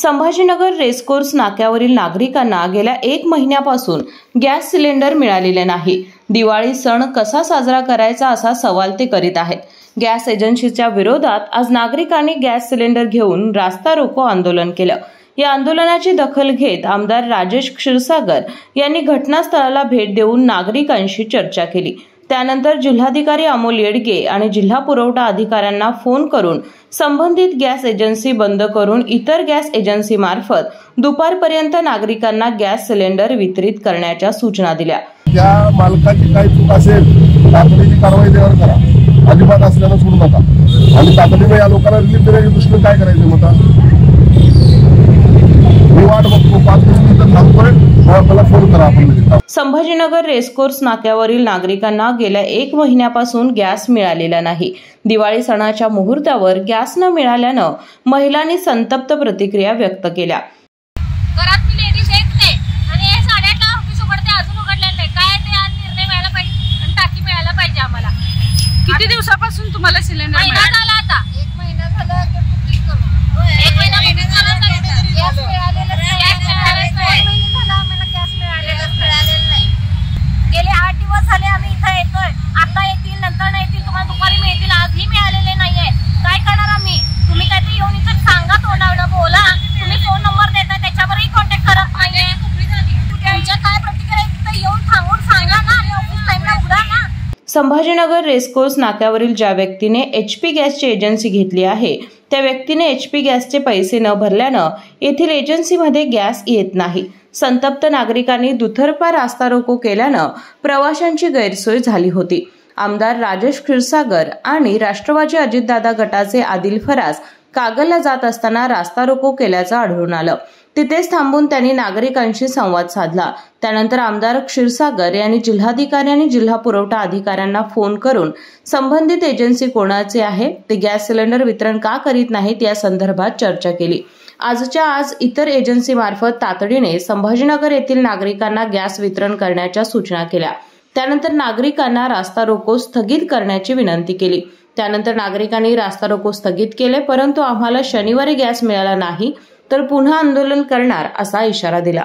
Sambhajinagar racecourse नाक्यावरील नागरिकांना गेल्या 1 महिन्यापासून गॅस सिलेंडर मिळालेले नाही। दिवाळी सण कसा साजरा करायचा असा सवाल ते करीत आहेत। गॅस एजन्सीच्या विरोधात आज नागरिकांनी गॅस सिलेंडर घेऊन रास्ता रोको आंदोलन केलं। या आंदोलनाची दखल घेत आमदार राजेश क्षीरसागर यांनी घटनास्थळाला भेट देऊन नागरिकांशी चर्चा केली। त्यानंतर जिल्हाधिकारी अमोल येडगे आणि जिल्हा पुरवठा अधिकाऱ्यांना फोन करून संबंधित गॅस एजन्सी बंद करून इतर गॅस एजन्सी मार्फत दुपारपर्यंत नागरिकांना गॅस सिलेंडर वितरित करण्याच्या सूचना दिल्या। त्या मालकाची काही चूक असेल तातडीची कारवाई त्यावर करा, अजिबात असल्यानं सोडू नका आणि तातडीने या लोकांना रिलीफ देण्याच्या दृष्टीने काय करायचं मग मी वाट बघतो 5 मिनिटं थांबतोय, मला फोन करा आपण। संभाजीनगर रेसकोर्स नाक्यावरील नागरिकांना गेल्या 1 महिन्यापासून गॅस मिळालेला नाही। दिवाळी सणाच्या मुहूर्तावर गॅस न मिळाल्यानं महिलांनी संतप्त प्रतिक्रिया व्यक्त केल्या। घरात मी लेडीज एकटे आणि 8:30ला ऑफिस उघडते, अजून उघडलेलं नाही। काय ते आज निर्णय व्हायला पाहिजे आणि टाकी मिळायला पाहिजे आम्हाला। किती दिवसापासून तुम्हाला सिलेंडर महिना झाला आता? 1 महिना झाला की बुकिंग करून 1 महिना बुकिंग झाला नाही, गॅस मिळालेला नाही। आम्हाला गॅस मिळालेला नाही। गेले 8 दिवस झाले आम्ही इथे येतोय, आता येतील नंतर नाही येतील, तुम्हाला दुपारी मिळतील, आजही मिळालेले नाहीये। काय करणार आम्ही? तुम्ही काहीतरी येऊन इथे सांगा, तोंडावर बोला। तुम्ही फोन नंबर देताय त्याच्यावरही कॉन्टॅक्ट करत नाहीये। तुमच्या काय प्रतिक्रिया इथे येऊन थांबून सांगा ना आणि ऑफिस टाइमला उघडा ना। संभाजीनगर रेसकोर्स नाक्यावरील ज्या व्यक्तीने एचपी गॅसची एजन्सी घेतली आहे त्या व्यक्तीने एचपी गॅसचे पैसे न भरल्यानं येथील एजन्सीमध्ये गॅस येत नाही। संतप्त नागरिकांनी दुतर्फा रास्ता रोको केल्यानं प्रवाशांची गैरसोय झाली होती। आमदार राजेश क्षीरसागर आणि राष्ट्रवादी अजितदादा गटाचे आदिल फराज कागलला जात असताना रास्ता रोको केल्याचं आढळून आलं। तिथेच थांबून त्यांनी नागरिकांशी संवाद साधला। त्यानंतर आमदार क्षीरसागर यांनी जिल्हाधिकारी आणि जिल्हा पुरवठा अधिकाऱ्यांना फोन करून संबंधित एजन्सी कोणाची आहे, ते गॅस सिलेंडर वितरण का करीत नाहीत या संदर्भात चर्चा केली। आजच्या आज इतर एजन्सी मार्फत तातडीने संभाजीनगर येथील नागरिकांना गॅस वितरण करण्याच्या सूचना केल्या। त्यानंतर नागरिकांना रास्ता रोको स्थगित करण्याची विनंती केली। त्यानंतर नागरिकांनी रास्ता रोको स्थगित केले, परंतु आम्हाला शनिवारी गॅस मिळाला नाही तर पुन्हा आंदोलन करणार असा इशारा दिला।